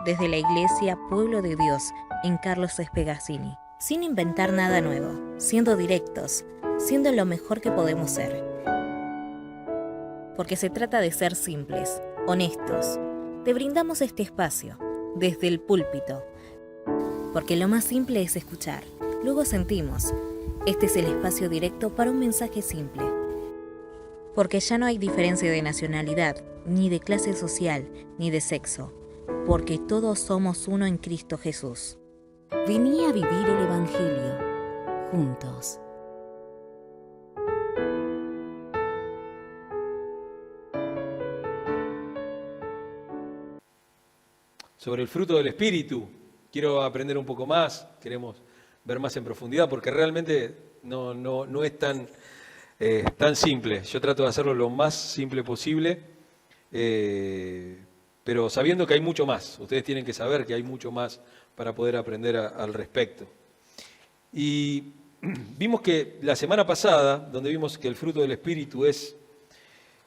desde la Iglesia Pueblo de Dios en Carlos Espegazzini, sin inventar nada nuevo, siendo directos, siendo lo mejor que podemos ser. Porque se trata de ser simples, honestos. Te brindamos este espacio, desde el púlpito, porque lo más simple es escuchar, luego sentimos. Este es el espacio directo para un mensaje simple. Porque ya no hay diferencia de nacionalidad, ni de clase social, ni de sexo, porque todos somos uno en Cristo Jesús. Vení a vivir el Evangelio, juntos. Sobre el fruto del Espíritu, quiero aprender un poco más, queremos ver más en profundidad, porque realmente no es tan simple. Yo trato de hacerlo lo más simple posible, pero sabiendo que hay mucho más. Ustedes tienen que saber que hay mucho más para poder aprender al respecto. Y vimos que la semana pasada, donde vimos que el fruto del Espíritu es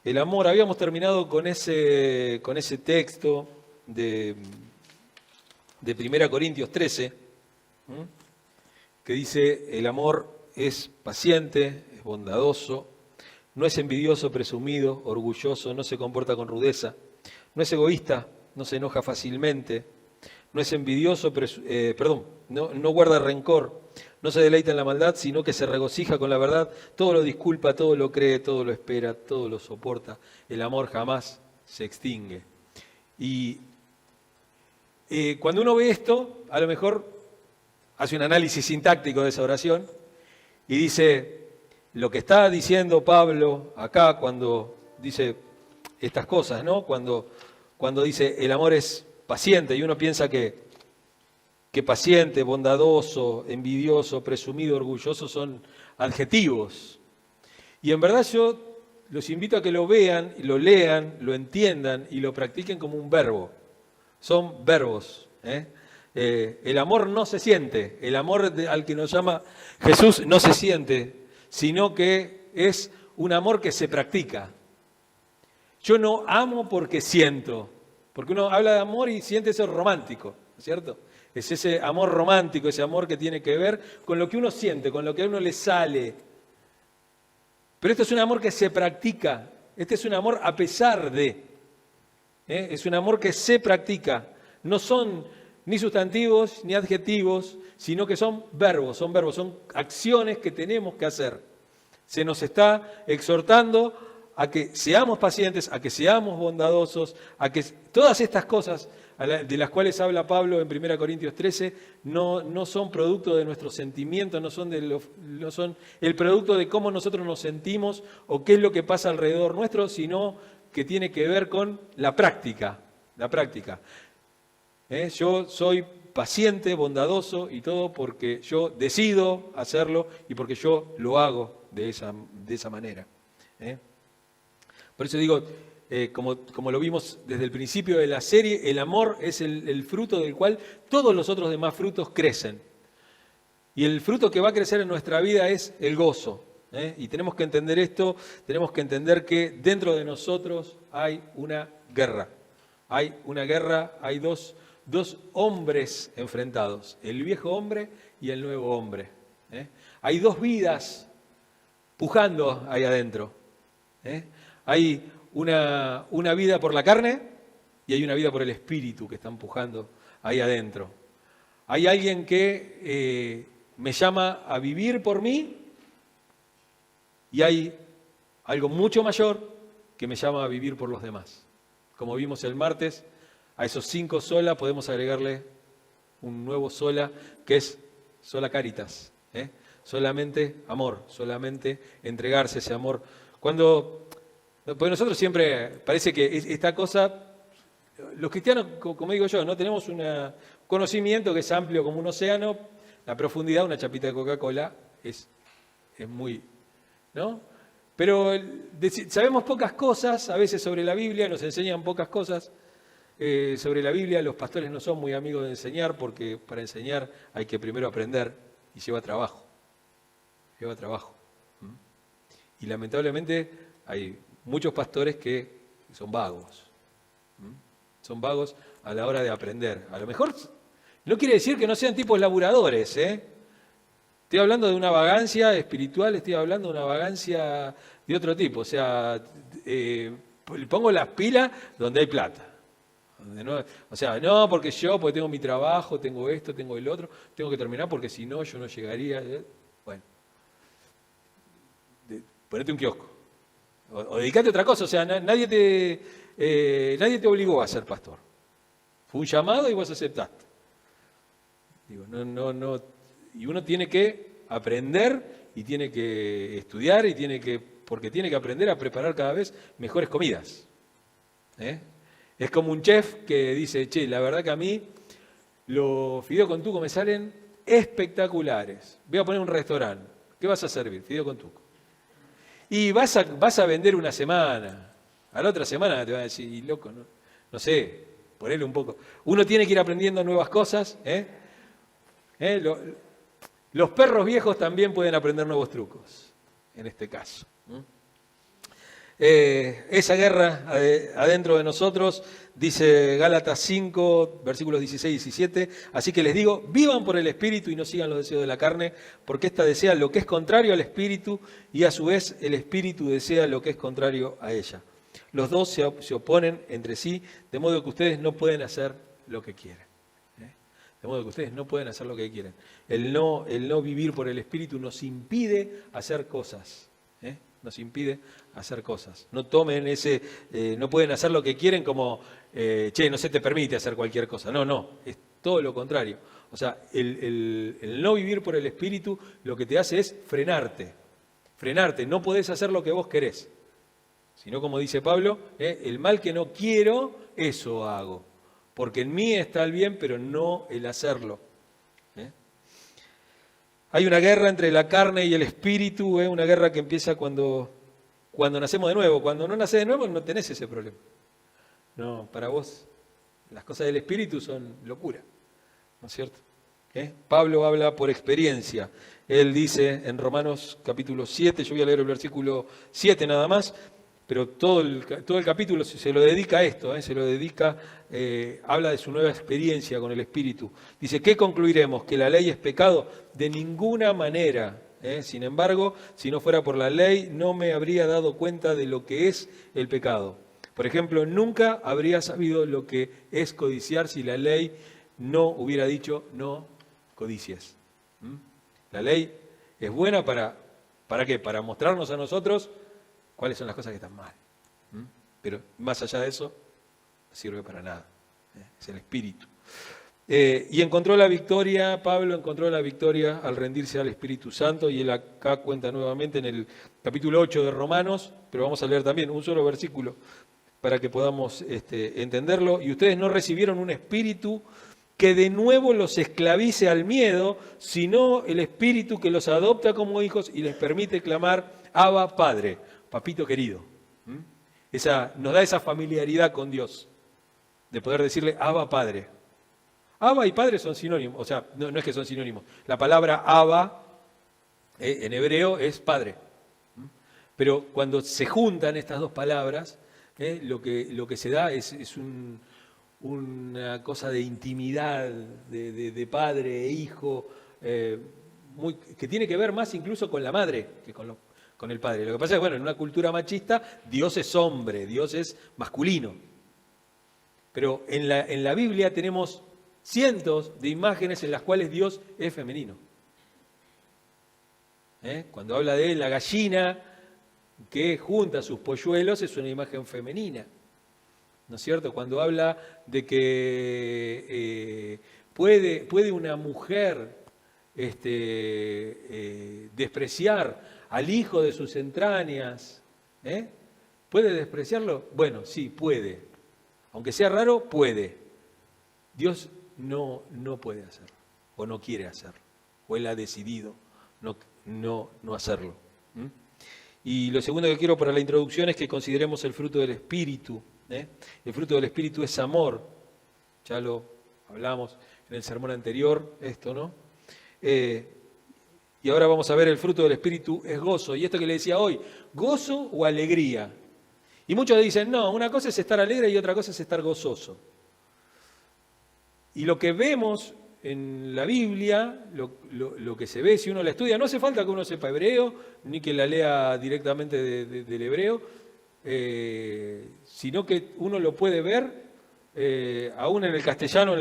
el amor, habíamos terminado con ese texto de 1 Corintios 13, que dice: el amor es paciente, es bondadoso, no es envidioso, presumido, orgulloso, no se comporta con rudeza, no es egoísta, no se enoja fácilmente, no es envidioso, no guarda rencor, no se deleita en la maldad, sino que se regocija con la verdad, todo lo disculpa, todo lo cree, todo lo espera, todo lo soporta. El amor jamás se extingue. Y cuando uno ve esto, a lo mejor hace un análisis sintáctico de esa oración y dice, lo que está diciendo Pablo acá cuando dice estas cosas, ¿no? Cuando dice el amor es paciente, y uno piensa que paciente, bondadoso, envidioso, presumido, orgulloso son adjetivos. Y en verdad yo los invito a que lo vean, lo lean, lo entiendan y lo practiquen como un verbo. Son verbos. El amor no se siente, el amor al que nos llama Jesús no se siente, sino que es un amor que se practica. Yo no amo porque siento, porque uno habla de amor y siente eso romántico, ¿no es cierto? Es ese amor romántico, ese amor que tiene que ver con lo que uno siente, con lo que a uno le sale. Pero esto es un amor que se practica, este es un amor a pesar de. Es un amor que se practica, no son ni sustantivos ni adjetivos, sino que son verbos, son acciones que tenemos que hacer. Se nos está exhortando a que seamos pacientes, a que seamos bondadosos, a que todas estas cosas de las cuales habla Pablo en 1 Corintios 13 no son producto de nuestros sentimientos, no son el producto de cómo nosotros nos sentimos o qué es lo que pasa alrededor nuestro, sino que tiene que ver con la práctica. Yo soy paciente, bondadoso y todo porque yo decido hacerlo y porque yo lo hago de esa manera. Por eso digo, como lo vimos desde el principio de la serie, el amor es el fruto del cual todos los otros demás frutos crecen. Y el fruto que va a crecer en nuestra vida es el gozo. Y tenemos que entender esto, tenemos que entender que dentro de nosotros hay una guerra. Hay dos hombres enfrentados, el viejo hombre y el nuevo hombre. Hay dos vidas pujando ahí adentro. Hay una vida por la carne y hay una vida por el espíritu que están pujando ahí adentro. Hay alguien que me llama a vivir por mí y hay algo mucho mayor que me llama a vivir por los demás. Como vimos el martes, a esos 5 sola podemos agregarle un nuevo sola que es sola caritas. Solamente amor, solamente entregarse ese amor. Porque nosotros siempre, parece que esta cosa, los cristianos, como digo yo, no tenemos un conocimiento que es amplio como un océano, la profundidad, una chapita de Coca-Cola es muy, ¿no? Pero sabemos pocas cosas, a veces sobre la Biblia, nos enseñan pocas cosas sobre la Biblia. Los pastores no son muy amigos de enseñar, porque para enseñar hay que primero aprender y lleva trabajo. Y lamentablemente hay muchos pastores que son vagos. Son vagos a la hora de aprender. A lo mejor no quiere decir que no sean tipos laburadores, ¿eh? Estoy hablando de una vagancia espiritual, estoy hablando de una vagancia de otro tipo. O sea, pongo las pilas donde hay plata. No, porque tengo mi trabajo, tengo esto, tengo el otro, tengo que terminar porque si no, yo no llegaría. Bueno, ponete un kiosco. O dedicate a otra cosa. O sea, nadie te obligó a ser pastor. Fue un llamado y vos aceptaste. Digo, y uno tiene que aprender y tiene que estudiar porque tiene que aprender a preparar cada vez mejores comidas. Es como un chef que dice, che, la verdad que a mí los fideos con tuco me salen espectaculares. Voy a poner un restaurante. ¿Qué vas a servir? Fideo con tuco. Y vas a vender una semana. A la otra semana te van a decir, loco, no sé, ponele un poco. Uno tiene que ir aprendiendo nuevas cosas. Los perros viejos también pueden aprender nuevos trucos, en este caso. Esa guerra adentro de nosotros, dice Gálatas 5, versículos 16 y 17, así que les digo, vivan por el Espíritu y no sigan los deseos de la carne, porque ésta desea lo que es contrario al Espíritu y a su vez el Espíritu desea lo que es contrario a ella. Los dos se oponen entre sí, de modo que ustedes no pueden hacer lo que quieren. De modo que ustedes no pueden hacer lo que quieren. El no vivir por el Espíritu nos impide hacer cosas. Nos impide hacer cosas. No tomen no pueden hacer lo que quieren como, no se te permite hacer cualquier cosa. No, es todo lo contrario. O sea, el no vivir por el Espíritu lo que te hace es frenarte. No podés hacer lo que vos querés. Sino, como dice Pablo, el mal que no quiero, eso hago. Porque en mí está el bien, pero no el hacerlo. Hay una guerra entre la carne y el espíritu, una guerra que empieza cuando nacemos de nuevo. Cuando no nacés de nuevo no tenés ese problema. No, para vos las cosas del espíritu son locura, ¿no es cierto? Pablo habla por experiencia. Él dice en Romanos capítulo 7, yo voy a leer el versículo 7 nada más, pero todo el capítulo se lo dedica a esto, se lo dedica, habla de su nueva experiencia con el Espíritu. Dice, ¿qué concluiremos? ¿Que la ley es pecado? De ninguna manera. Sin embargo, si no fuera por la ley, no me habría dado cuenta de lo que es el pecado. Por ejemplo, nunca habría sabido lo que es codiciar si la ley no hubiera dicho no codicies. La ley es buena ¿para qué? Para mostrarnos a nosotros cuáles son las cosas que están mal. Pero más allá de eso, no sirve para nada. Es el Espíritu. Y encontró la victoria, Pablo encontró la victoria al rendirse al Espíritu Santo, y él acá cuenta nuevamente en el capítulo 8 de Romanos, pero vamos a leer también un solo versículo para que podamos entenderlo. Y ustedes no recibieron un espíritu que de nuevo los esclavice al miedo, sino el Espíritu que los adopta como hijos y les permite clamar, Abba, Padre, papito querido. Nos da esa familiaridad con Dios, de poder decirle, Abba, Padre. Abba y Padre son sinónimos, o sea, no es que son sinónimos. La palabra Abba en hebreo es Padre. Pero cuando se juntan estas dos palabras, lo que se da es una cosa de intimidad, de padre e hijo, que tiene que ver más incluso con la madre que con el padre. Lo que pasa es que, en una cultura machista, Dios es hombre, Dios es masculino. Pero en la Biblia tenemos cientos de imágenes en las cuales Dios es femenino. Cuando habla de la gallina que junta sus polluelos, es una imagen femenina. ¿No es cierto? Cuando habla de que puede una mujer despreciar al hijo de sus entrañas, ¿puede despreciarlo? Bueno, sí, puede. Aunque sea raro, puede. Dios no puede hacerlo, o no quiere hacerlo, o Él ha decidido no hacerlo. Y lo segundo que quiero para la introducción es que consideremos el fruto del Espíritu. El fruto del Espíritu es amor. Ya lo hablamos en el sermón anterior, esto, ¿no? Y ahora vamos a ver el fruto del Espíritu es gozo. Y esto que le decía hoy, gozo o alegría. Y muchos dicen, no, una cosa es estar alegre y otra cosa es estar gozoso. Y lo que vemos en la Biblia, lo que se ve si uno la estudia, no hace falta que uno sepa hebreo, ni que la lea directamente del hebreo, sino que uno lo puede ver, aún en el castellano,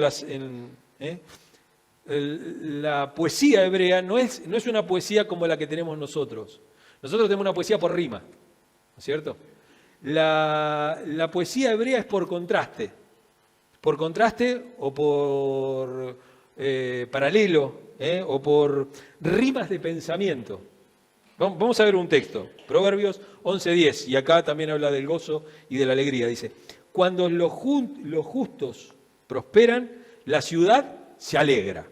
la poesía hebrea no es una poesía como la que tenemos nosotros. Nosotros tenemos una poesía por rima, ¿no es cierto? La poesía hebrea es por contraste o por paralelo, o por rimas de pensamiento. Vamos a ver un texto, Proverbios 11:10, y acá también habla del gozo y de la alegría. Dice, cuando los justos prosperan, la ciudad se alegra.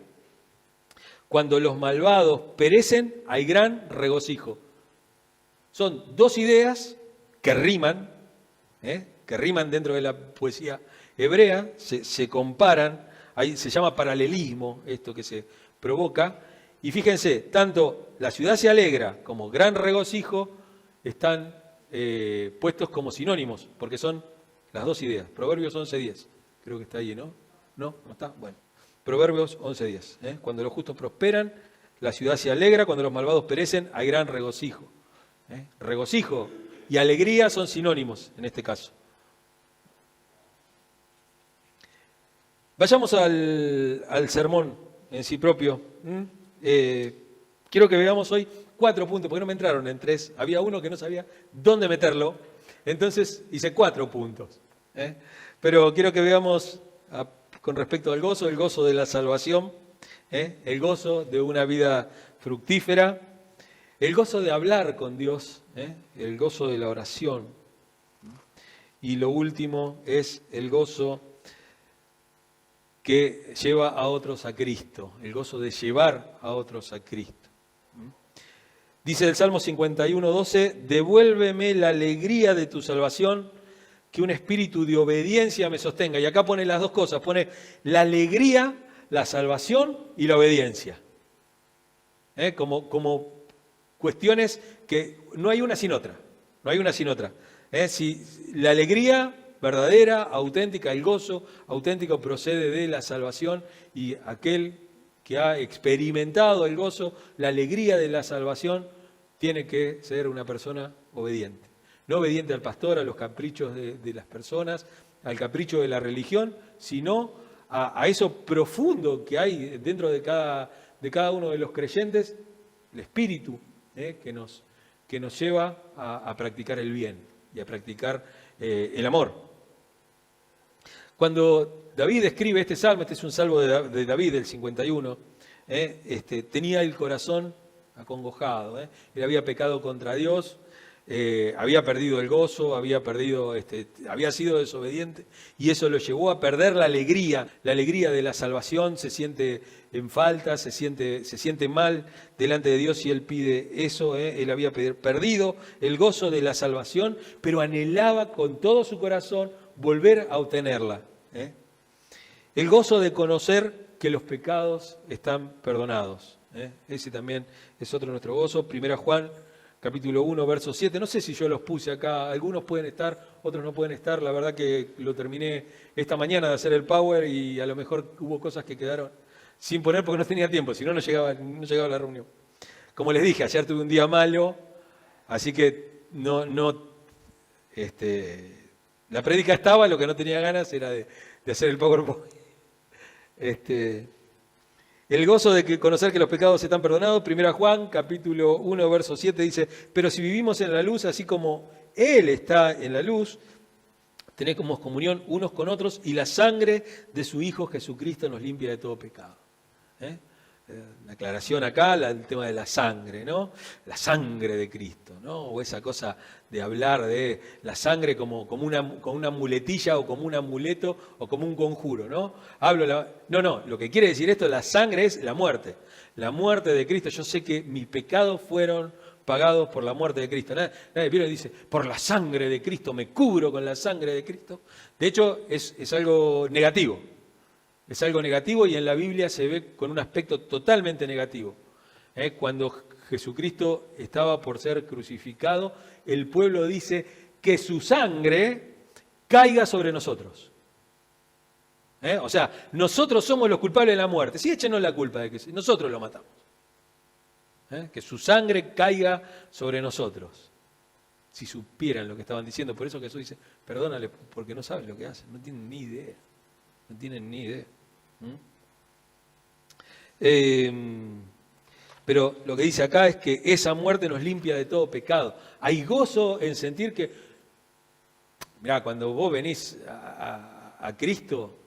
Cuando los malvados perecen, hay gran regocijo. Son dos ideas que riman dentro de la poesía hebrea, se comparan, ahí se llama paralelismo esto que se provoca, y fíjense, tanto la ciudad se alegra como gran regocijo están puestos como sinónimos, porque son las dos ideas. Proverbios 11:10, creo que está ahí, ¿no? ¿No? ¿No está? Bueno, Proverbios 11:10. Cuando los justos prosperan, la ciudad se alegra, cuando los malvados perecen, hay gran regocijo. Regocijo y alegría son sinónimos en este caso. Vayamos al sermón en sí propio. Quiero que veamos hoy 4 puntos, porque no me entraron en 3. Había uno que no sabía dónde meterlo, entonces hice 4 puntos. Pero quiero que veamos con respecto al gozo, el gozo de la salvación, el gozo de una vida fructífera, el gozo de hablar con Dios, el gozo de la oración. Y lo último es el gozo que lleva a otros a Cristo, el gozo de llevar a otros a Cristo. Dice el Salmo 51:12, devuélveme la alegría de tu salvación, que un espíritu de obediencia me sostenga. Y acá pone las dos cosas, pone la alegría, la salvación y la obediencia. Como cuestiones que no hay una sin otra, no hay una sin otra. Si la alegría verdadera, auténtica, el gozo auténtico procede de la salvación, y aquel que ha experimentado el gozo, la alegría de la salvación, tiene que ser una persona obediente. No obediente al pastor, a los caprichos de las personas, al capricho de la religión, sino a eso profundo que hay dentro de cada uno de los creyentes, el espíritu que nos lleva a practicar el bien y a practicar el amor. Cuando David escribe este salmo, este es un salmo de David, del 51, tenía el corazón acongojado. Él había pecado contra Dios, había perdido el gozo, había sido desobediente, y eso lo llevó a perder la alegría de la salvación. Se siente en falta, se siente mal delante de Dios, y él pide eso. Él había perdido el gozo de la salvación, pero anhelaba con todo su corazón volver a obtenerla. El gozo de conocer que los pecados están perdonados. Ese también es otro de nuestro gozo. 1 Juan, capítulo 1, verso 7. No sé si yo los puse acá, algunos pueden estar, otros no pueden estar. La verdad que lo terminé esta mañana de hacer el power, y a lo mejor hubo cosas que quedaron sin poner porque no tenía tiempo, si no, no llegaba a la reunión. Como les dije, ayer tuve un día malo, así que la prédica estaba, lo que no tenía ganas era de hacer el PowerPoint. El gozo de conocer que los pecados están perdonados. 1 Juan, capítulo 1, verso 7, dice, pero si vivimos en la luz, así como Él está en la luz, tenemos comunión unos con otros, y la sangre de su Hijo Jesucristo nos limpia de todo pecado. La aclaración acá, el tema de la sangre, ¿no? La sangre de Cristo, ¿no? O esa cosa de hablar de la sangre como una muletilla, o como un amuleto, o como un conjuro, ¿no? No, lo que quiere decir esto, la sangre es la muerte de Cristo. Yo sé que mis pecados fueron pagados por la muerte de Cristo. Nadie viene y dice, por la sangre de Cristo, me cubro con la sangre de Cristo. De hecho, es algo negativo. Es algo negativo, y en la Biblia se ve con un aspecto totalmente negativo. Cuando Jesucristo estaba por ser crucificado, el pueblo dice que su sangre caiga sobre nosotros. O sea, nosotros somos los culpables de la muerte. Sí, échenos la culpa de que nosotros lo matamos. Que su sangre caiga sobre nosotros. Si supieran lo que estaban diciendo. Por eso Jesús dice, perdónale, porque no saben lo que hacen. No tienen ni idea. No tienen ni idea. Pero lo que dice acá es que esa muerte nos limpia de todo pecado. Hay gozo en sentir que, mirá, cuando vos venís a Cristo,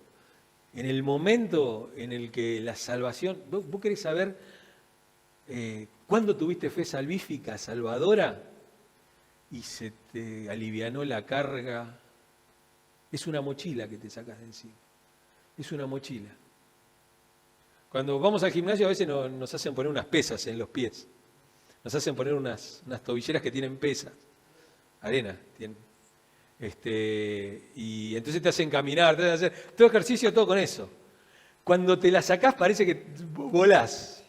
en el momento en el que la salvación, vos querés saber cuándo tuviste fe salvífica, salvadora, y se te alivianó la carga. Es una mochila que te sacas de encima. Es una mochila. Cuando vamos al gimnasio a veces nos hacen poner unas pesas en los pies. Nos hacen poner unas tobilleras que tienen pesas. Arena tienen. Y entonces te hacen caminar, te hacen hacer todo ejercicio, todo con eso. Cuando te la sacás parece que volás.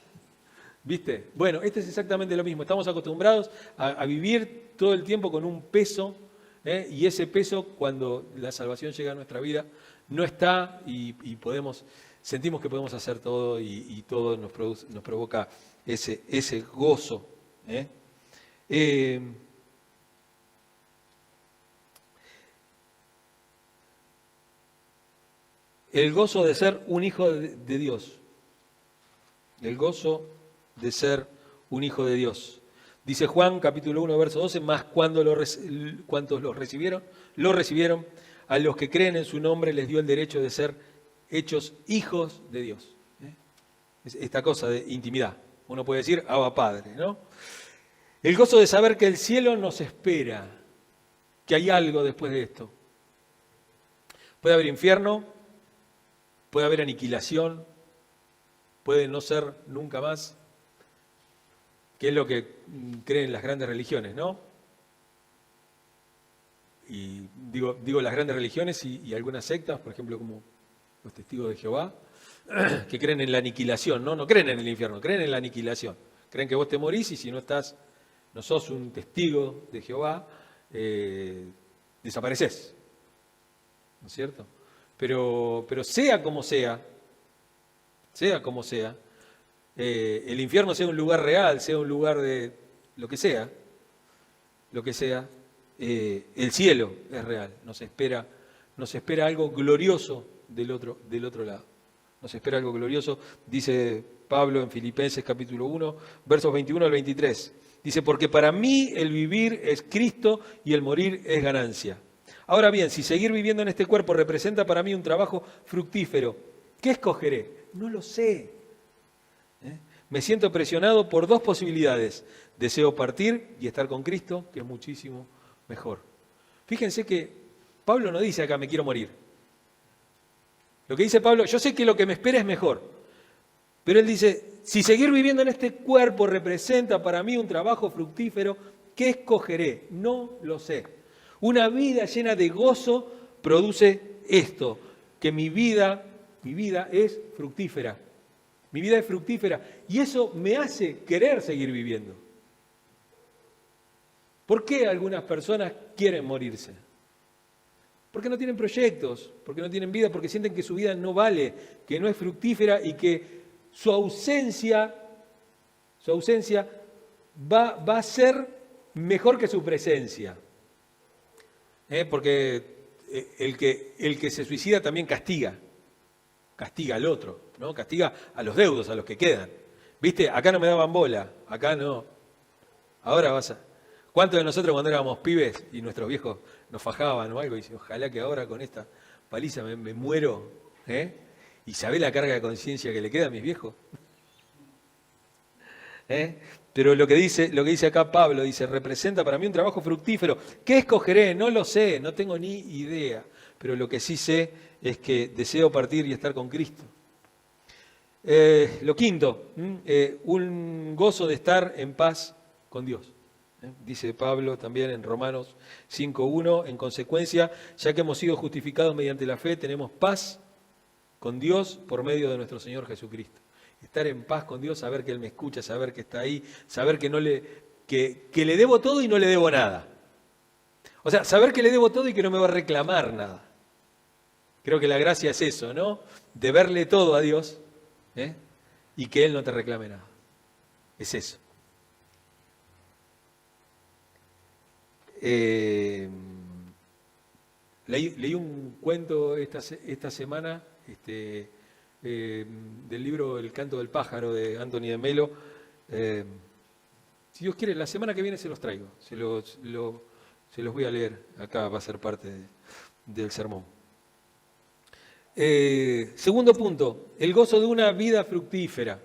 ¿Viste? Bueno, esto es exactamente lo mismo. Estamos acostumbrados a vivir todo el tiempo con un peso, y ese peso, cuando la salvación llega a nuestra vida, no está y sentimos que podemos hacer todo y todo nos provoca ese gozo. El gozo de ser un hijo de Dios. El gozo de ser un hijo de Dios. Dice Juan, capítulo 1, verso 12, más cuantos lo recibieron, a los que creen en su nombre les dio el derecho de ser hechos hijos de Dios. Esta cosa de intimidad. Uno puede decir, Abba Padre, ¿no? El gozo de saber que el cielo nos espera, que hay algo después de esto. Puede haber infierno, puede haber aniquilación, puede no ser nunca más, que es lo que creen las grandes religiones, ¿no? Y digo las grandes religiones y algunas sectas, por ejemplo, como los testigos de Jehová, que creen en la aniquilación, no creen en el infierno, creen en la aniquilación. Creen que vos te morís y si no sos un testigo de Jehová, desapareces. ¿No es cierto? Pero sea como sea, el infierno sea un lugar real, sea un lugar de lo que sea, el cielo es real, nos espera algo glorioso del otro lado. Nos espera algo glorioso, dice Pablo en Filipenses capítulo 1, versos 21 al 23. Dice, porque para mí el vivir es Cristo y el morir es ganancia. Ahora bien, si seguir viviendo en este cuerpo representa para mí un trabajo fructífero, ¿qué escogeré? No lo sé. Me siento presionado por dos posibilidades. Deseo partir y estar con Cristo, que es muchísimo mejor. Fíjense que Pablo no dice acá, me quiero morir. Lo que dice Pablo, yo sé que lo que me espera es mejor. Pero él dice, si seguir viviendo en este cuerpo representa para mí un trabajo fructífero, ¿qué escogeré? No lo sé. Una vida llena de gozo produce esto, que mi vida es fructífera. Mi vida es fructífera. Y eso me hace querer seguir viviendo. ¿Por qué algunas personas quieren morirse? Porque no tienen proyectos, porque no tienen vida, porque sienten que su vida no vale, que no es fructífera y que su ausencia va a ser mejor que su presencia. Porque el que se suicida también castiga al otro, ¿no? Castiga a los deudos, a los que quedan. ¿Viste? Acá no me daban bola, acá no. Ahora vas a... ¿Cuántos de nosotros cuando éramos pibes y nuestros viejos nos fajaban o algo y dicen, ojalá que ahora con esta paliza me muero, ¿Y sabés la carga de conciencia que le queda a mis viejos? Pero lo que dice acá Pablo, dice, representa para mí un trabajo fructífero. ¿Qué escogeré? No lo sé, no tengo ni idea. Pero lo que sí sé es que deseo partir y estar con Cristo. Lo quinto, un gozo de estar en paz con Dios. Dice Pablo también en Romanos 5:1, en consecuencia, ya que hemos sido justificados mediante la fe, tenemos paz con Dios por medio de nuestro Señor Jesucristo. Estar en paz con Dios, saber que Él me escucha, saber que está ahí, saber que le debo todo y no le debo nada. O sea, saber que le debo todo y que no me va a reclamar nada. Creo que la gracia es eso, ¿no? De verle todo a Dios, ¿eh? Y que Él no te reclame nada. Es eso. Leí un cuento esta semana del libro El canto del pájaro de Anthony de Melo. Si Dios quiere, la semana que viene se los traigo. Se los voy a leer. Acá va a ser parte del sermón. Segundo punto, el gozo de una vida fructífera.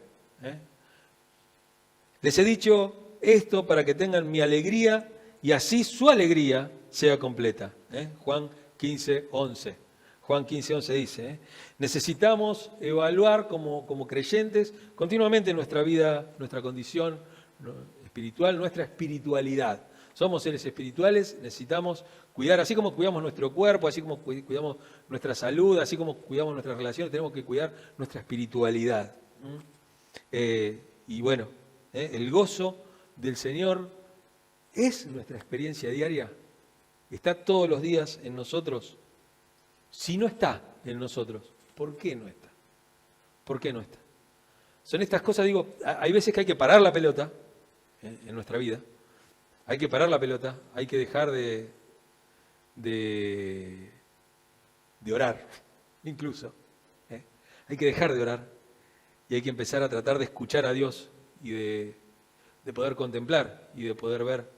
Les he dicho esto para que tengan mi alegría y así su alegría sea completa. Juan 15:11. Juan 15:11 dice, necesitamos evaluar como creyentes continuamente nuestra vida, nuestra condición espiritual, nuestra espiritualidad. Somos seres espirituales, necesitamos cuidar, así como cuidamos nuestro cuerpo, así como cuidamos nuestra salud, así como cuidamos nuestras relaciones, tenemos que cuidar nuestra espiritualidad. Y bueno, el gozo del Señor es nuestra experiencia diaria. Está todos los días en nosotros. Si no está en nosotros, ¿por qué no está? ¿Por qué no está? Son estas cosas, digo, hay veces que hay que parar la pelota en nuestra vida. Hay que parar la pelota, hay que dejar de orar, incluso. Hay que dejar de orar y hay que empezar a tratar de escuchar a Dios y de poder contemplar y de poder ver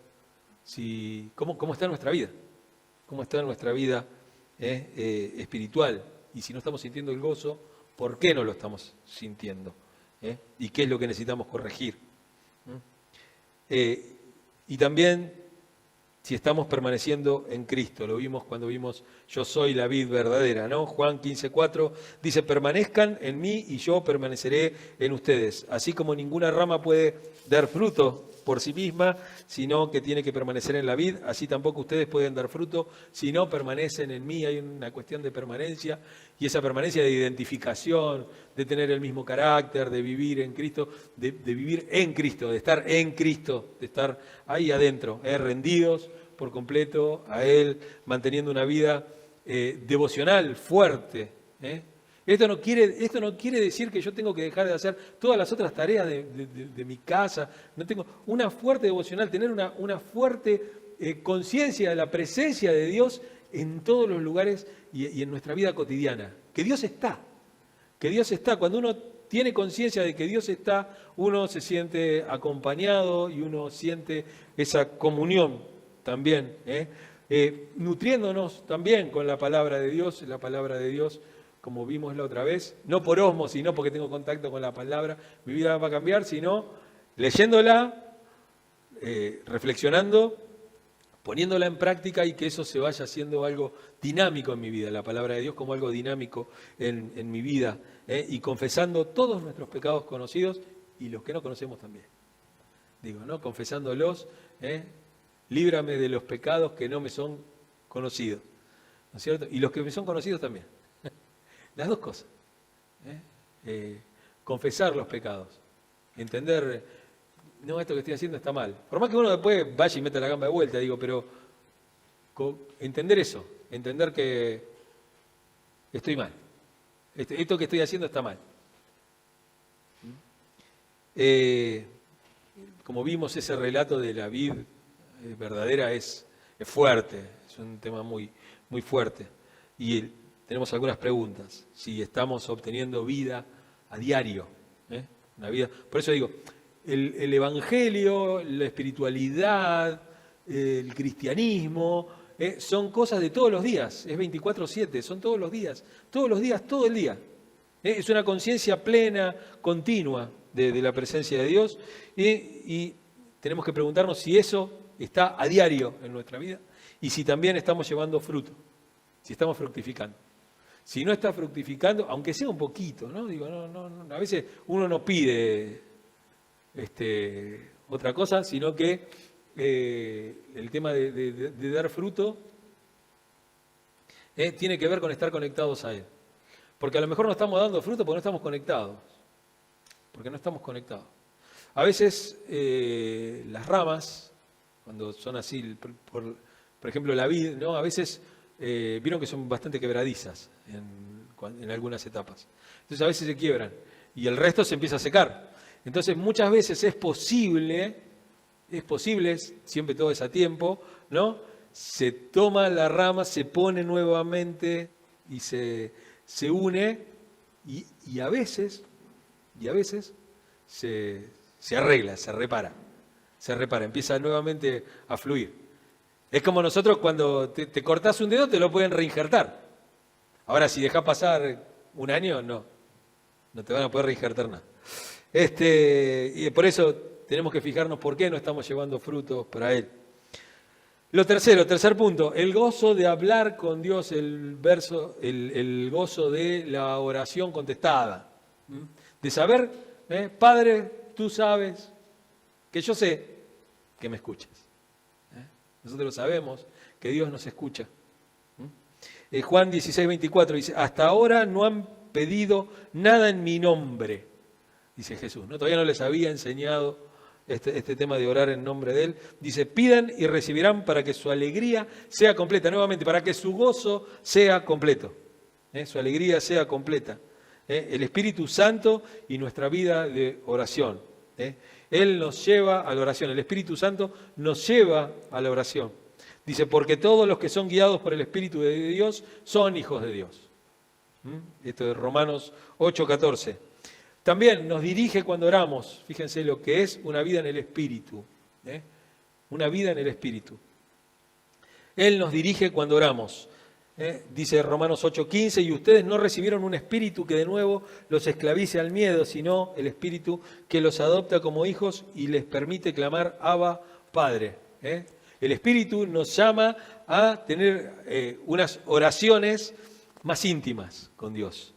cómo está nuestra vida, cómo está nuestra vida espiritual. Y si no estamos sintiendo el gozo, ¿por qué no lo estamos sintiendo? ¿Y qué es lo que necesitamos corregir? Y también si estamos permaneciendo en Cristo, lo vimos cuando vimos yo soy la vid verdadera, ¿no? Juan 15:4 dice, permanezcan en mí y yo permaneceré en ustedes. Así como ninguna rama puede dar fruto por sí misma, sino que tiene que permanecer en la vid, así tampoco ustedes pueden dar fruto si no permanecen en mí. Hay una cuestión de permanencia, y esa permanencia de identificación, de tener el mismo carácter, de vivir en Cristo, de vivir en Cristo, de estar en Cristo, de estar ahí adentro, rendidos por completo a Él, manteniendo una vida devocional fuerte. Esto no quiere decir que yo tengo que dejar de hacer todas las otras tareas de mi casa. No tengo una fuerte devocional, tener una fuerte conciencia de la presencia de Dios en todos los lugares y en nuestra vida cotidiana. Que Dios está. Cuando uno tiene conciencia de que Dios está, uno se siente acompañado y uno siente esa comunión también. Nutriéndonos también con la palabra de Dios, como vimos la otra vez, no por osmos, sino porque tengo contacto con la palabra, mi vida va a cambiar, sino leyéndola, reflexionando, poniéndola en práctica y que eso se vaya haciendo algo dinámico en mi vida, la palabra de Dios como algo dinámico en mi vida, y confesando todos nuestros pecados conocidos y los que no conocemos también. Confesándolos, líbrame de los pecados que no me son conocidos, ¿no es cierto? Y los que me son conocidos también. Las dos cosas. Confesar los pecados. Entender, no, esto que estoy haciendo está mal. Por más que uno después vaya y meta la gamba de vuelta, pero entender eso. Entender que estoy mal. Esto que estoy haciendo está mal. Como vimos, ese relato de la vid verdadera es fuerte. Es un tema muy, muy fuerte. Y tenemos algunas preguntas. Si estamos obteniendo vida a diario. Una vida. Por eso digo, el Evangelio, la espiritualidad, el cristianismo, son cosas de todos los días. Es 24/7, son todos los días, todo el día. Es una conciencia plena, continua de la presencia de Dios. Y tenemos que preguntarnos si eso está a diario en nuestra vida y si también estamos llevando fruto, si estamos fructificando. Si no está fructificando, aunque sea un poquito, ¿no? A veces uno no pide otra cosa, sino que el tema de dar fruto tiene que ver con estar conectados a Él. Porque a lo mejor no estamos dando fruto porque no estamos conectados. A veces las ramas, cuando son así, por ejemplo la vid, ¿no? A veces vieron que son bastante quebradizas en algunas etapas. Entonces a veces se quiebran y el resto se empieza a secar. Entonces muchas veces es posible, siempre todo es a tiempo, ¿no? Se toma la rama, se pone nuevamente y se une y a veces se arregla, se repara, empieza nuevamente a fluir. Es como nosotros cuando te cortás un dedo te lo pueden reinjertar. Ahora si dejás pasar un año, no te van a poder reinjertar nada. Y por eso tenemos que fijarnos por qué no estamos llevando frutos para Él. Tercer punto, el gozo de hablar con Dios, el gozo de la oración contestada. De saber, Padre, tú sabes que yo sé que me escuchas. Nosotros sabemos que Dios nos escucha. Juan 16:24 dice, hasta ahora no han pedido nada en mi nombre, dice Jesús. Todavía no les había enseñado este tema de orar en nombre de Él. Dice, pidan y recibirán para que su alegría sea completa. Nuevamente, para que su gozo sea completo. Su alegría sea completa. El Espíritu Santo y nuestra vida de oración. Él nos lleva a la oración. El Espíritu Santo nos lleva a la oración. Dice, porque todos los que son guiados por el Espíritu de Dios son hijos de Dios. Esto es Romanos 8:14. También nos dirige cuando oramos, fíjense lo que es una vida en el Espíritu. Una vida en el Espíritu. Él nos dirige cuando oramos. Dice Romanos 8:15, y ustedes no recibieron un espíritu que de nuevo los esclavice al miedo, sino el espíritu que los adopta como hijos y les permite clamar Abba, Padre. El Espíritu nos llama a tener unas oraciones más íntimas con Dios.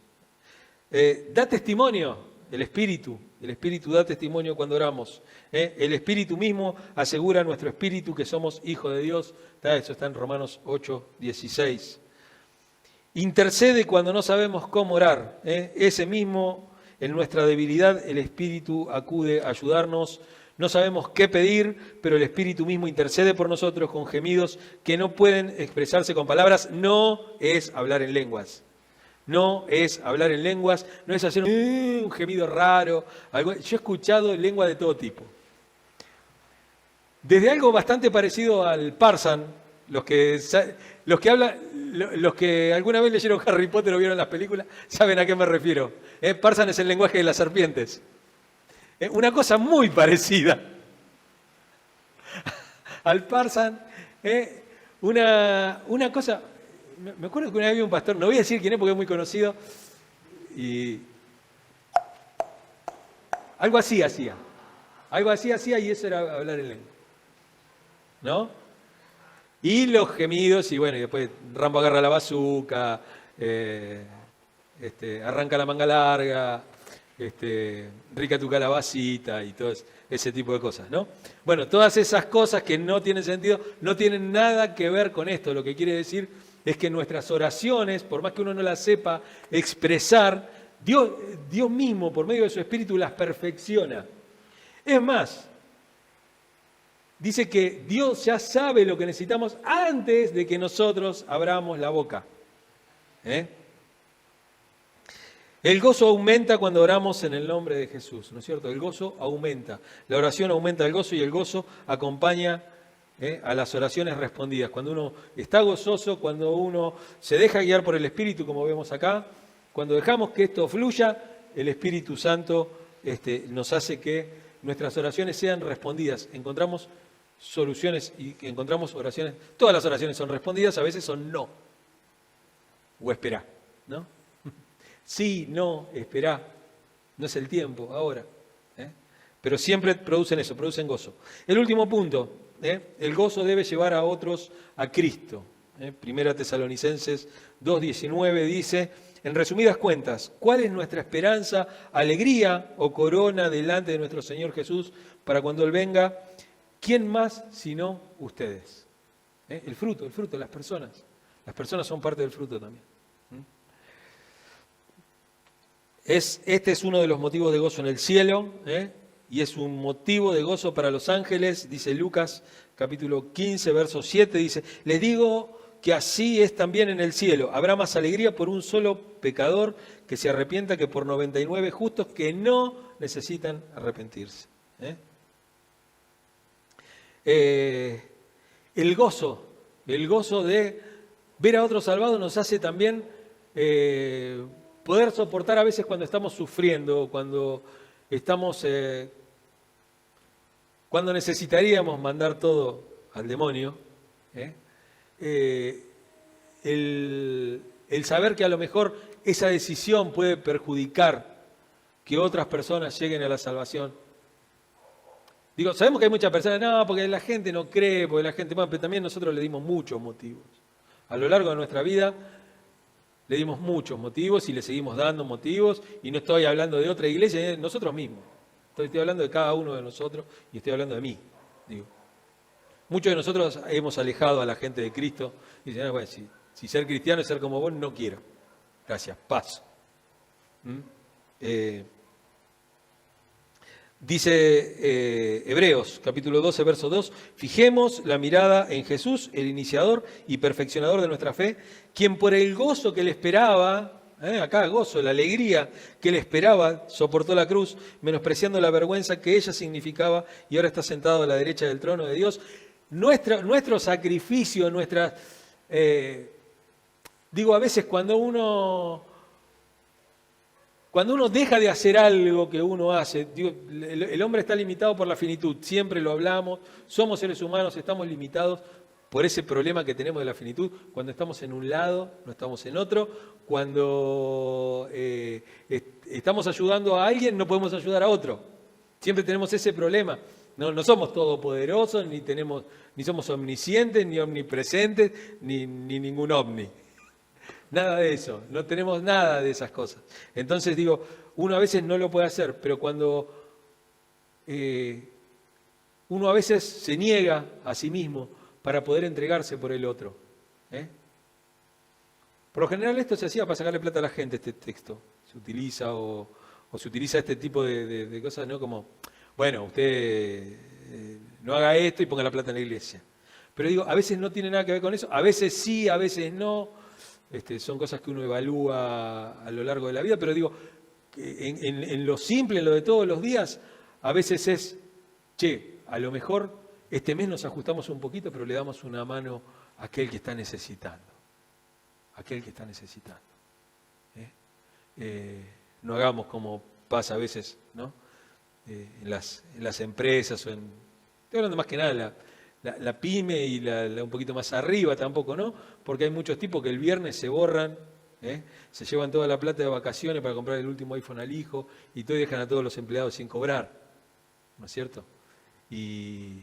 Da testimonio el Espíritu da testimonio cuando oramos. El Espíritu mismo asegura a nuestro espíritu que somos hijos de Dios. Eso está en Romanos 8:16. Intercede cuando no sabemos cómo orar. Ese mismo, en nuestra debilidad, el Espíritu acude a ayudarnos. No sabemos qué pedir, pero el Espíritu mismo intercede por nosotros con gemidos que no pueden expresarse con palabras. No es hablar en lenguas. No es hablar en lenguas, no es hacer un gemido raro. Yo he escuchado lengua de todo tipo. Desde algo bastante parecido al Parsan, los que alguna vez leyeron Harry Potter o vieron las películas, saben a qué me refiero. Parsan es el lenguaje de las serpientes. Una cosa muy parecida al Parsan. Una cosa... Me acuerdo que una vez había un pastor, no voy a decir quién es porque es muy conocido, y algo así hacía y eso era hablar en lengua, ¿no? Y los gemidos, y bueno, y después Rambo agarra la bazuca, arranca la manga larga, rica tu calabacita y todo ese tipo de cosas, ¿no? Bueno, todas esas cosas que no tienen sentido, no tienen nada que ver con esto. Lo que quiere decir es que nuestras oraciones, por más que uno no las sepa expresar, Dios mismo, por medio de su Espíritu, las perfecciona. Es más, dice que Dios ya sabe lo que necesitamos antes de que nosotros abramos la boca. El gozo aumenta cuando oramos en el nombre de Jesús, ¿no es cierto? El gozo aumenta. La oración aumenta el gozo y el gozo acompaña a las oraciones respondidas. Cuando uno está gozoso, cuando uno se deja guiar por el Espíritu, como vemos acá, cuando dejamos que esto fluya, el Espíritu Santo nos hace que nuestras oraciones sean respondidas. Encontramos soluciones y encontramos oraciones. Todas las oraciones son respondidas, a veces son no. O esperá, ¿no? Sí, no, esperá. No es el tiempo ahora. Pero siempre producen eso, producen gozo. El último punto. El gozo debe llevar a otros a Cristo. Primera Tesalonicenses 2:19 dice, en resumidas cuentas, ¿cuál es nuestra esperanza, alegría o corona delante de nuestro Señor Jesús para cuando Él venga? ¿Quién más sino ustedes? El fruto, las personas. Las personas son parte del fruto también. Este es uno de los motivos de gozo en el cielo, y es un motivo de gozo para los ángeles. Dice Lucas capítulo 15, verso 7, dice, les digo que así es también en el cielo. Habrá más alegría por un solo pecador que se arrepienta que por 99 justos que no necesitan arrepentirse. El gozo de ver a otro salvado nos hace también poder soportar a veces cuando estamos sufriendo, cuando estamos, cuando necesitaríamos mandar todo al demonio. El saber que a lo mejor esa decisión puede perjudicar que otras personas lleguen a la salvación. Digo, sabemos que hay muchas personas, no, porque la gente no cree, porque la gente, bueno, pero también nosotros le dimos muchos motivos. A lo largo de nuestra vida le dimos muchos motivos y le seguimos dando motivos, y no estoy hablando de otra iglesia, de nosotros mismos. Estoy hablando de cada uno de nosotros y estoy hablando de mí. Digo, muchos de nosotros hemos alejado a la gente de Cristo y dicen, bueno, si ser cristiano es ser como vos, no quiero. Gracias, paso. Dice Hebreos, capítulo 12, verso 2, fijemos la mirada en Jesús, el iniciador y perfeccionador de nuestra fe, quien por el gozo que le esperaba, acá gozo, la alegría que le esperaba, soportó la cruz, menospreciando la vergüenza que ella significaba, y ahora está sentado a la derecha del trono de Dios. Nuestro sacrificio, digo, a veces cuando uno deja de hacer algo que uno hace, digo, el hombre está limitado por la finitud, siempre lo hablamos, somos seres humanos, estamos limitados por ese problema que tenemos de la finitud, cuando estamos en un lado, no estamos en otro, cuando estamos ayudando a alguien, no podemos ayudar a otro, siempre tenemos ese problema. No somos todopoderosos, ni somos omniscientes, ni omnipresentes, ni ningún ovni. Nada de eso, no tenemos nada de esas cosas. Entonces digo, uno a veces no lo puede hacer, pero cuando uno a veces se niega a sí mismo para poder entregarse por el otro. Por lo general esto se hacía para sacarle plata a la gente, este texto. Se utiliza o se utiliza este tipo de cosas, ¿no? Como, bueno, usted no haga esto y ponga la plata en la iglesia. Pero digo, a veces no tiene nada que ver con eso, a veces sí, a veces no. Son cosas que uno evalúa a lo largo de la vida, pero digo, en lo simple, en lo de todos los días, a veces es, a lo mejor este mes nos ajustamos un poquito, pero le damos una mano a aquel que está necesitando. Aquel que está necesitando. No hagamos como pasa a veces, ¿no? En las empresas, estoy hablando más que nada la pyme y un poquito más arriba tampoco, ¿no? Porque hay muchos tipos que el viernes se borran, se llevan toda la plata de vacaciones para comprar el último iPhone al hijo y todo, y dejan a todos los empleados sin cobrar, ¿no es cierto? Y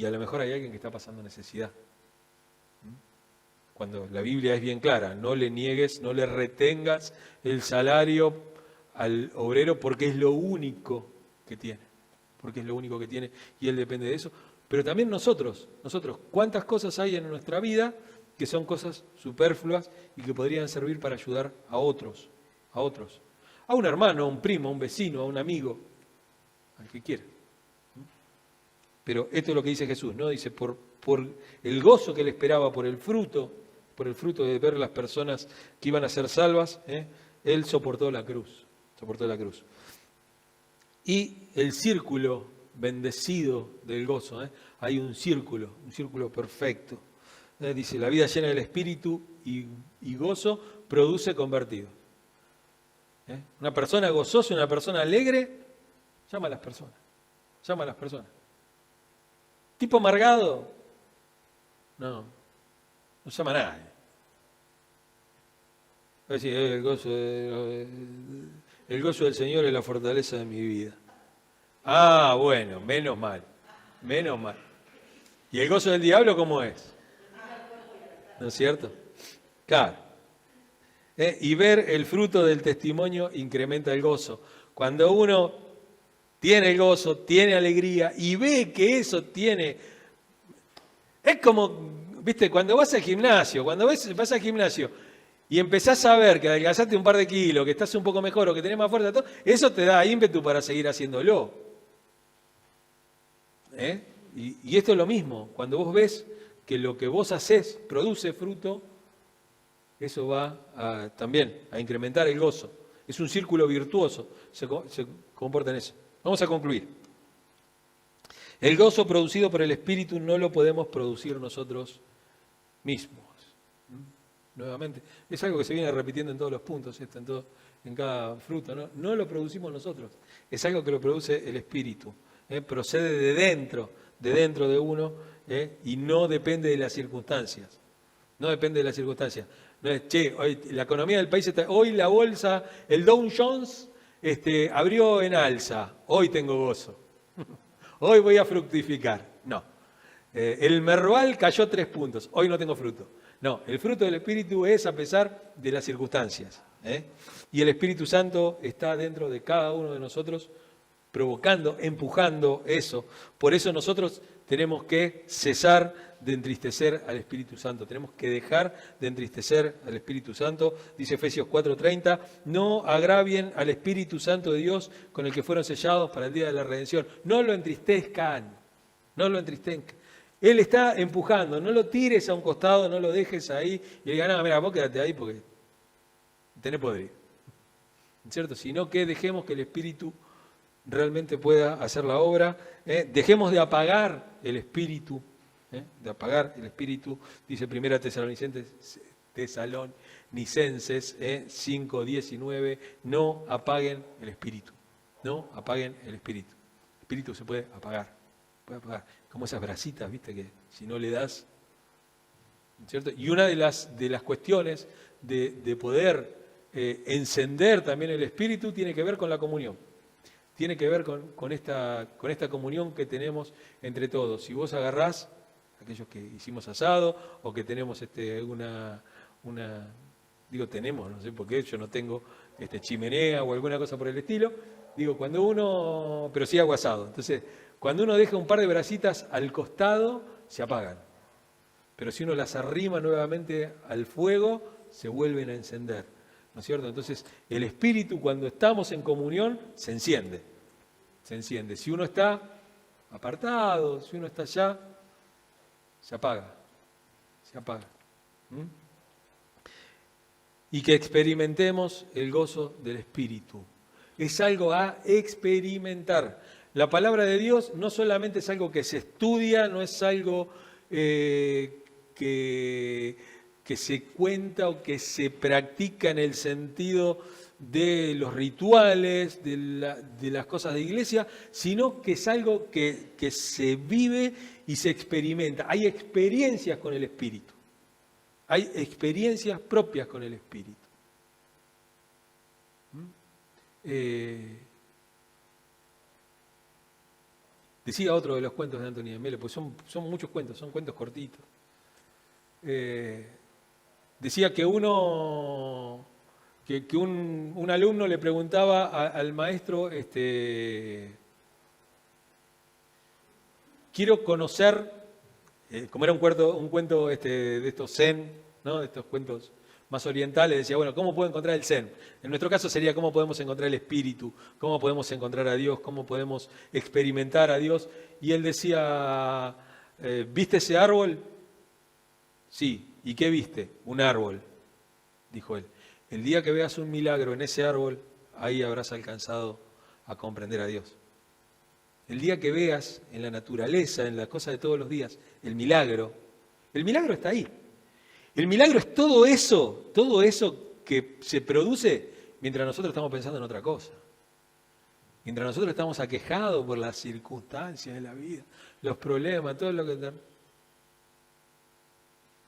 a lo mejor hay alguien que está pasando necesidad. Cuando la Biblia es bien clara, no le niegues, no le retengas el salario al obrero porque es lo único que tiene, y él depende de eso. Pero también nosotros, ¿cuántas cosas hay en nuestra vida que son cosas superfluas y que podrían servir para ayudar a otros? A un hermano, a un primo, a un vecino, a un amigo, al que quiera. Pero esto es lo que dice Jesús, ¿no? Dice, por el gozo que le esperaba, por el fruto de ver las personas que iban a ser salvas, él soportó la cruz. Y el círculo bendecido del gozo, hay un círculo perfecto. Dice, la vida llena del Espíritu y gozo produce convertidos. Una persona gozosa, una persona alegre, llama a las personas. Tipo amargado, no llama a nadie. Va a decir, el gozo del Señor es la fortaleza de mi vida. Ah, bueno, menos mal. ¿Y el gozo del diablo cómo es? ¿No es cierto? Claro. Y ver el fruto del testimonio incrementa el gozo. Cuando uno tiene el gozo, tiene alegría y ve que eso tiene... Es como, viste, cuando vas al gimnasio, vas al gimnasio y empezás a ver que adelgazaste un par de kilos, que estás un poco mejor o que tenés más fuerza, todo, eso te da ímpetu para seguir haciéndolo. Y esto es lo mismo, cuando vos ves que lo que vos hacés produce fruto, eso va también a incrementar el gozo. Es un círculo virtuoso, se comporta en eso. Vamos a concluir. El gozo producido por el Espíritu no lo podemos producir nosotros mismos. Nuevamente, es algo que se viene repitiendo en todos los puntos, en cada fruto, ¿no? No lo producimos nosotros, es algo que lo produce el Espíritu. Procede de dentro de uno, y no depende de las circunstancias. No depende de las circunstancias. No es, hoy la economía del país está, hoy la bolsa, el Dow Jones abrió en alza, hoy tengo gozo, hoy voy a fructificar. No. El Merval cayó 3 puntos, hoy no tengo fruto. No, el fruto del Espíritu es a pesar de las circunstancias. Y el Espíritu Santo está dentro de cada uno de nosotros, provocando, empujando eso. Por eso nosotros tenemos que cesar de entristecer al Espíritu Santo. Tenemos que dejar de entristecer al Espíritu Santo. Dice Efesios 4:30, no agravien al Espíritu Santo de Dios con el que fueron sellados para el día de la redención. No lo entristezcan, no lo entristezcan. Él está empujando, no lo tires a un costado, no lo dejes ahí y le digas, no, mira, vos quédate ahí porque tenés podrido. ¿Cierto? Sino que dejemos que el Espíritu realmente pueda hacer la obra. Dejemos de apagar el Espíritu. De apagar el Espíritu, dice 1 Tesalonicenses 5:19, no apaguen el Espíritu. No apaguen el Espíritu. El Espíritu se puede apagar. Como esas brasitas, viste, que si no le das, ¿cierto? Y una de las cuestiones de poder encender también el Espíritu tiene que ver con la comunión. Tiene que ver con esta comunión que tenemos entre todos. Si vos agarrás, aquellos que hicimos asado, o que tenemos tenemos, no sé por qué, yo no tengo chimenea o alguna cosa por el estilo, pero sí hago asado. Entonces, cuando uno deja un par de brasitas al costado, se apagan. Pero si uno las arrima nuevamente al fuego, se vuelven a encender. ¿No es cierto? Entonces, el Espíritu, cuando estamos en comunión, se enciende. Se enciende. Si uno está apartado, si uno está allá, se apaga. Se apaga. Y que experimentemos el gozo del Espíritu. Es algo a experimentar. La palabra de Dios no solamente es algo que se estudia, no es algo que se cuenta o que se practica en el sentido de los rituales, de las cosas de iglesia, sino que es algo que se vive y se experimenta. Hay experiencias con el Espíritu. Hay experiencias propias con el Espíritu. Decía otro de los cuentos de Anthony de Melo, pues son muchos cuentos, son cuentos cortitos. Decía que un alumno le preguntaba al maestro, quiero conocer, como era un cuento de estos zen, ¿no? De estos cuentos más orientales, decía, bueno, ¿cómo puedo encontrar el zen? En nuestro caso sería cómo podemos encontrar el Espíritu, cómo podemos encontrar a Dios, cómo podemos experimentar a Dios. Y él decía, ¿viste ese árbol? Sí. ¿Y qué viste? Un árbol, dijo él. El día que veas un milagro en ese árbol, ahí habrás alcanzado a comprender a Dios. El día que veas en la naturaleza, en las cosas de todos los días, el milagro está ahí. El milagro es todo eso que se produce mientras nosotros estamos pensando en otra cosa. Mientras nosotros estamos aquejados por las circunstancias de la vida, los problemas, todo lo que...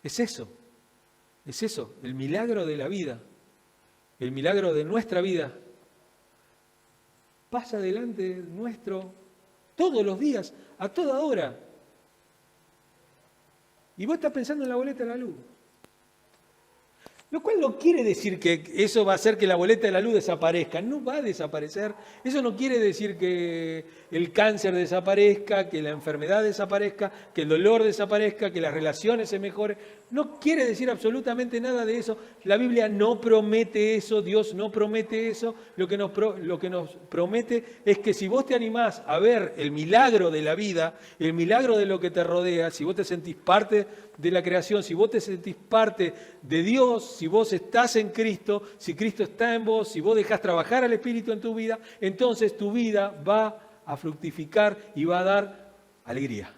Es eso, el milagro de la vida, el milagro de nuestra vida. Pasa delante nuestro todos los días, a toda hora. Y vos estás pensando en la boleta de la luz. Lo cual no quiere decir que eso va a hacer que la boleta de la luz desaparezca. No va a desaparecer. Eso no quiere decir que el cáncer desaparezca, que la enfermedad desaparezca, que el dolor desaparezca, que las relaciones se mejoren. No quiere decir absolutamente nada de eso. La Biblia no promete eso, Dios no promete eso. Lo que nos promete es que si vos te animás a ver el milagro de la vida, el milagro de lo que te rodea, si vos te sentís parte de la creación, si vos te sentís parte de Dios, si vos estás en Cristo, si Cristo está en vos, si vos dejás trabajar al Espíritu en tu vida, entonces tu vida va a fructificar y va a dar alegría.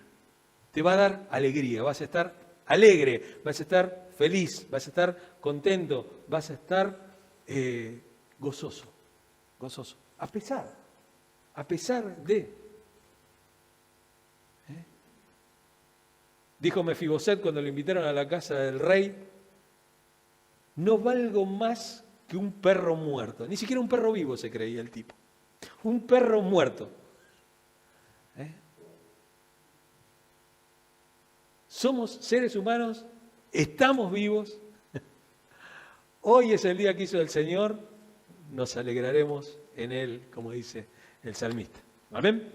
Te va a dar alegría, vas a estar alegre, vas a estar feliz, vas a estar contento, vas a estar gozoso, a pesar de. Dijo Mefiboset cuando lo invitaron a la casa del rey, no valgo más que un perro muerto, ni siquiera un perro vivo se creía el tipo, un perro muerto. Somos seres humanos, estamos vivos. Hoy es el día que hizo el Señor, nos alegraremos en Él, como dice el salmista. Amén.